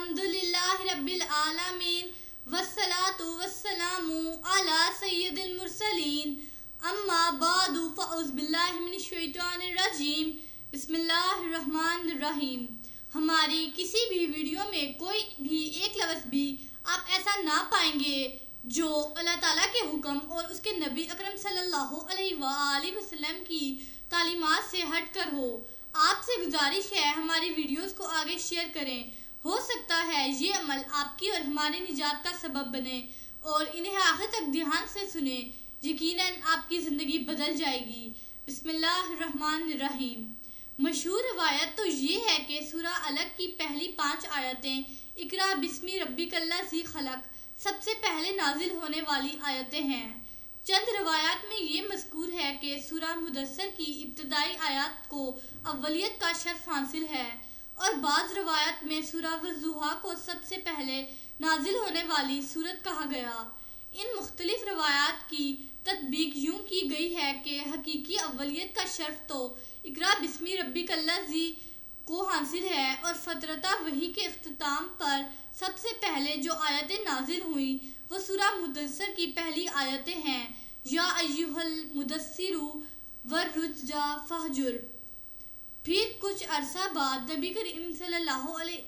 अल्हम्दुलिल्लाह रब्बिल आलमीन वस्सलातु वस्सलामु अला सय्यिदिल मुरसलीन अम्मा बादु फ़अऊज़ु बिल्लाहि मिनश शैतानिर रजीम बिस्मिल्लाहिर रहमानिर रहीम। हमारी किसी भी वीडियो में कोई भी एक लफ्ज़ भी आप ऐसा ना पाएंगे जो अल्लाह ताला के हुक्म और उसके नबी अकरम सल्लल्लाहु अलैहि वसल्लम की तालीमात से हट कर हो। आपसे गुजारिश है हमारी वीडियोस को आगे शेयर करें। हो सकता है ये अमल आपकी और हमारी निजात का सबब बने और इन्हें आखिर तक ध्यान से सुने, यकीनन आपकी ज़िंदगी बदल जाएगी। बिस्मिल्लाहिर्रहमानिर्रहीम। मशहूर रवायत तो ये है कि सूरह अलक की पहली 5 आयतें इकरा बिस्मी रब्बिकल्लज़ी खलक सबसे पहले नाजिल होने वाली आयतें हैं। चंद रवायात में ये मज़कूर है कि सूरह मुदस्सर की इब्तदाई आयत को अव्वलियत का शर्फ हासिल है और बाज़ रवायात में सूरह वज़्ज़ुहा को सबसे पहले नाजिल होने वाली सूरत कहा गया। इन मुख्तलिफ रवायात की तत्बीक यूँ की गई है कि हकीकी अव्वलियत का शर्फ तो इकरा बिस्मी रब्बिकल्लज़ी को हासिल है और फ़तरता वही के इख्तिताम पर सबसे पहले जो आयतें नाजिल हुई वो सूरह मुदस्सर की पहली आयतें हैं, या अय्युहल मुदस्सिरु वर्रुज्जा फहजुर। फिर कुछ अरसा बाद नबी करीम सल्लल्लाहु अलैहि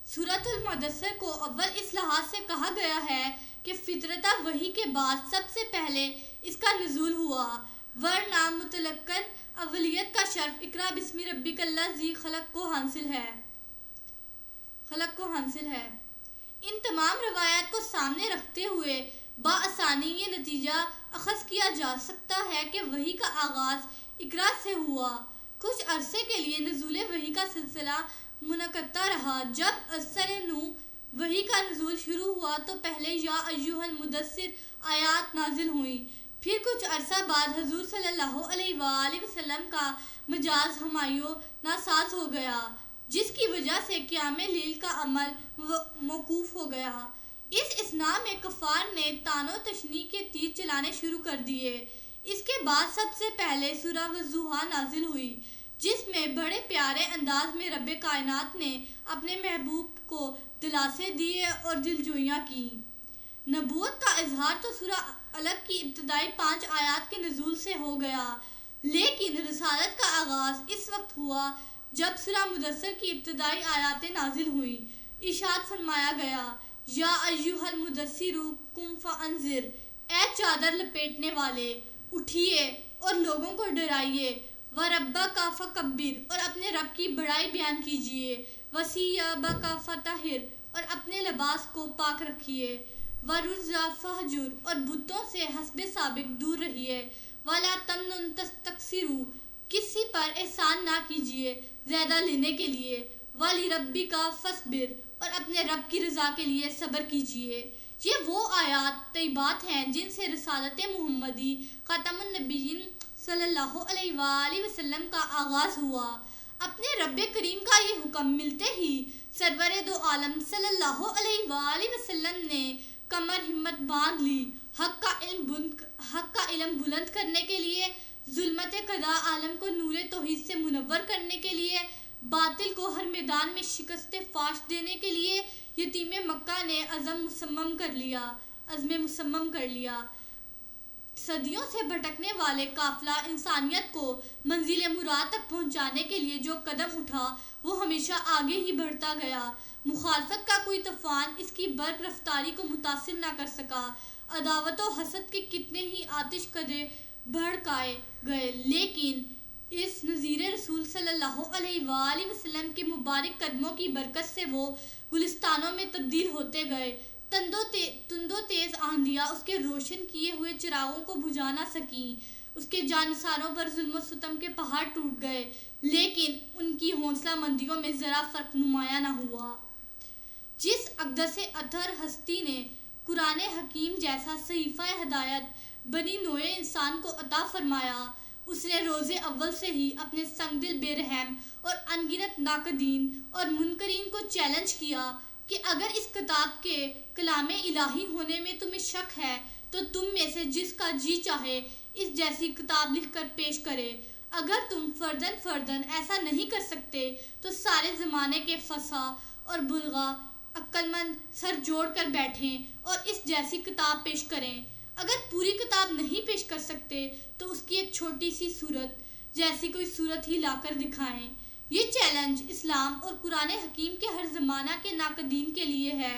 सूरतुल मुदस्सिर को अव्वल इस लिहाज से कहा गया है कि फितरता वही के बाद सबसे पहले इसका नुज़ूल हुआ, वरना मुतलक्कन अव्वलियत का शर्फ इकरा बिस्मी रब्बिकल्लज़ी खलक को हासिल है। इन तमाम रवायात को सामने रखते हुए बाआसानी ये नतीजा अखज़ किया जा सकता है कि वही का आगाज़ इकरा से हुआ। कुछ अरसे के लिए नुज़ूल वही का सिलसिला मुनक़ता रहा। जब असर नू वही का नुज़ूल शुरू हुआ तो पहले या अय्युहल मुदस्सिर आयात नाजिल हुई। फिर कुछ अरसा बाद हुज़ूर सल्लल्लाहु अलैहि वसल्लम का मजाज हमायो नासाज हो गया, जिसकी वजह से क़ियाम लैल का अमल मौकूफ़ हो गया। इस इसना में कफ़ार ने तानो तशनी के तीर चलाने शुरू कर दिए। इसके बाद सबसे पहले सूरह वज़्ज़ुहा नाजिल हुई, जिसमें बड़े प्यारे अंदाज में रब्बे कायनात ने अपने महबूब को दिलासे दिए और दिलजोइयाँ की। नबूवत का इजहार तो सूरह अलक की इब्तदाई 5 आयत के नुज़ूल से हो गया, लेकिन रिसालत का आगाज़ इस वक्त हुआ जब सूरह मुदस्सर की इब्तदाई आयतें नाजिल हुई। इरशाद फरमाया गया, या अय्युहल मुदस्सिरु कुम फ़अंज़िर, ए चादर लपेटने वाले उठिए और लोगों को डराइए, व रब्बका फ़कब्बिर, और अपने रब की बड़ाई बयान कीजिए, वसियबका फ़तहिर, और अपने लिबास को पाक रखिए, वरुज़्ज़ा फ़हजुर, और बुतों से हस्बे साबिक दूर रहिए, वला तमनुन तस्तक्सिरु, किसी पर एहसान ना कीजिए ज़्यादा लेने के लिए, वली रब्बिका फ़स्बिर, और अपने रब की रज़ा के लिए सब्र कीजिए। ये वो आयात तय्यबात हैं जिनसे रिसालत मुहम्मदी ख़ातमुन नबिय्यीन सल्लल्लाहु अलैहि वसल्लम का आगाज़ हुआ। अपने रब्बे करीम का ये हुक्म मिलते ही सरवरे दो आलम सल्लल्लाहु अलैहि वसल्लम ने कमर हिम्मत बांध ली, हक़ का इल्म बुलंद करने के लिए, ज़ुल्मत क़ज़ा आलम को नूरे तौहीद से मुनव्वर करने के लिए, बातिल को हर मैदान में शिकस्त फाश देने के लिए। यतीम मक्का ने अज़्म मुसम्मम कर लिया। सदियों से भटकने वाले काफ़िला इंसानियत को मंजिल मुराद तक पहुँचाने के लिए जो कदम उठा वो हमेशा आगे ही बढ़ता गया। मुखालफत का कोई तूफ़ान इसकी बर्क रफ्तारी को मुतासिर न कर सका। अदावत व हसद के कितने ही आतिश कदे भड़काए गए, लेकिन इस नज़ीर रसूल सल्लल्लाहु अलैहि वसल्लम के मुबारक कदमों की बरकत से वो गुलिस्तानों में तब्दील होते गए। तुंदो तेज़ आंधियाँ उसके रोशन किए हुए चिरागों को बुझा न सकीं। उसके जानसारों पर जुल्म सितम के पहाड़ टूट गए, लेकिन उनकी हौसला मंदियों में ज़रा फ़र्क नुमाया न हुआ। जिस अक़दस अतहर हस्ती ने कुरान हकीम जैसा सहीफ़ा हिदायत बनी नोए इंसान को अता फरमाया, उसने रोज़े अव्वल से ही अपने संगदिल बेरहम और अनगिनत नाकदीन और मुनकरीन को चैलेंज किया कि अगर इस किताब के कलाम इलाही होने में तुम्हें शक है तो तुम में से जिसका जी चाहे इस जैसी किताब लिखकर पेश करे। अगर तुम फर्दन ऐसा नहीं कर सकते तो सारे ज़माने के फसा اور بلغا عقل مند سر جوڑ کر بیٹھیں اور اس جیسی کتاب پیش کریں۔ اگر پوری کتاب نہیں پیش کر سکتے تو اس کی ایک چھوٹی سی صورت جیسی کوئی صورت ہی لا کر دکھائیں۔ یہ چیلنج اسلام اور قرآن حکیم کے ہر زمانہ کے ناقدین کے لیے ہے۔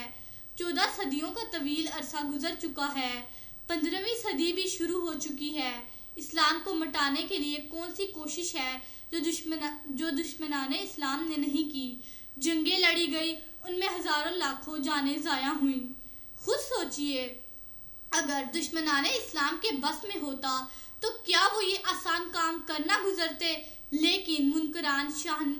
14 صدیوں کا طویل عرصہ گزر چکا ہے، 15ویں صدی بھی شروع ہو چکی ہے۔ اسلام کو مٹانے کے لیے کون سی کوشش ہے جو دشمنان اسلام نے نہیں کی؟ جنگیں لڑی گئی، ان میں ہزاروں لاکھوں جانیں ضائع ہوئیں۔ خود سوچئے، اگر دشمنان اسلام کے بس میں ہوتا تو کیا وہ یہ آسان کام کرنا گزرتے؟ لیکن منکران شاہن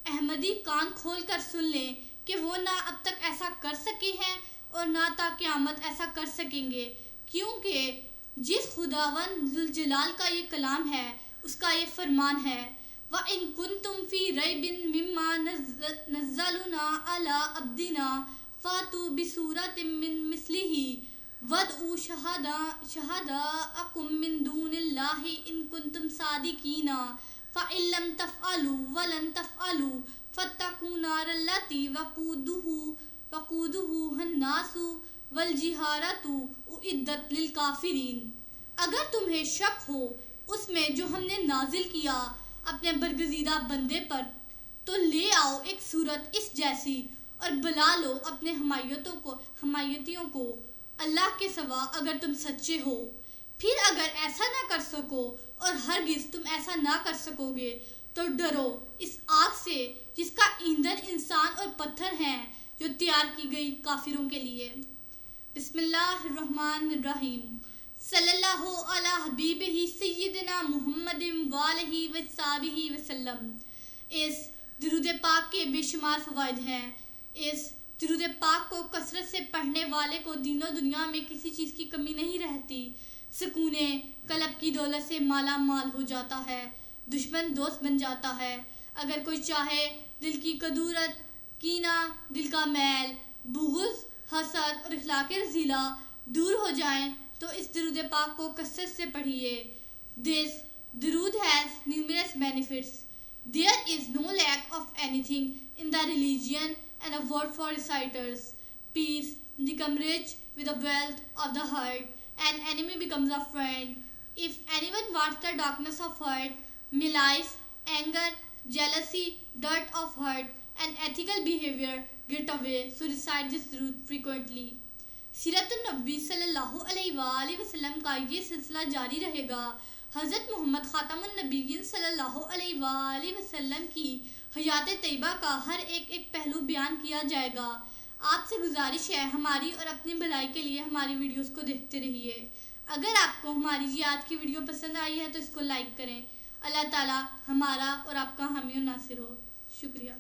احمدی کان کھول کر سن لیں کہ وہ نہ اب تک ایسا کر سکے ہیں اور نہ تا قیامت ایسا کر سکیں گے، کیونکہ جس خداوند ذوالجلال کا یہ کلام ہے، اس کا یہ فرمان ہے، وَإِن كُنتُمْ فِي رَيْبٍ مِّمَّا نَزَّلْنَا عَلَىٰ عَبْدِنَا فَأْتُوا بِسُورَةٍ مِّن مِّثْلِهِ وَادْعُوا شُهَدَاءَكُم مِّن دُونِ اللَّهِ إِن كُنتُمْ صَادِقِينَ فَإِن لَّمْ تَفْعَلُوا وَلَن تَفْعَلُوا فَاتَّقُوا النَّارَ الَّتِي وَقُودُهَا النَّاسُ وَالْحِجَارَةُ أُعِدَّتْ لِلْكَافِرِينَ۔ اگر تمہیں شک ہو اس میں جو ہم نے نازل کیا اپنے برگزیدہ بندے پر، تو لے آؤ ایک صورت اس جیسی اور بلا لو اپنے حمایتیوں کو اللہ کے سوا اگر تم سچے ہو۔ پھر اگر ایسا نہ کر سکو اور ہرگز تم ایسا نہ کر سکو گے تو ڈرو اس آگ سے جس کا ایندھن انسان اور پتھر ہیں، جو تیار کی گئی کافروں کے لیے۔ بسم اللہ الرحمن الرحیم۔ صلی اللہ علی حبیبہ سیدنا محمد وآلہ وصحبہ وسلم۔ اس درود پاک کے بے شمار فوائد ہیں۔ اس درود پاک کو کثرت سے پڑھنے والے کو دین و دنیا میں کسی چیز کی کمی نہیں رہتی، سکون قلب کی دولت سے مالا مال ہو جاتا ہے، دشمن دوست بن جاتا ہے۔ اگر کوئی چاہے دل کی کدورت، کینہ، دل کا میل، بغض، حسد اور اخلاق رذیلہ دور ہو جائیں تو اس درود پاک کو کثرت سے پڑھیے۔ This درود has numerous benefits. There is no lack of anything in the religion and a word for reciters. Peace, become rich with the wealth of the heart, and enemy becomes a friend. If anyone wants the darkness of heart, malice, anger, jealousy, dirt of heart, and ethical behavior get away, so recite this درود frequently. سیرت النبی صلی اللہ علیہ وآلہ وسلم کا یہ سلسلہ جاری رہے گا۔ حضرت محمد خاتم النبیین صلی اللہ علیہ وآلہ وسلم کی حیات طیبہ کا ہر ایک پہلو بیان کیا جائے گا۔ آپ سے گزارش ہے ہماری اور اپنی بھلائی کے لیے ہماری ویڈیوز کو دیکھتے رہیے۔ اگر آپ کو ہماری یہ آج کی ویڈیو پسند آئی ہے تو اس کو لائک کریں۔ اللہ تعالی ہمارا اور آپ کا حامی و ناصر ہو۔ شکریہ۔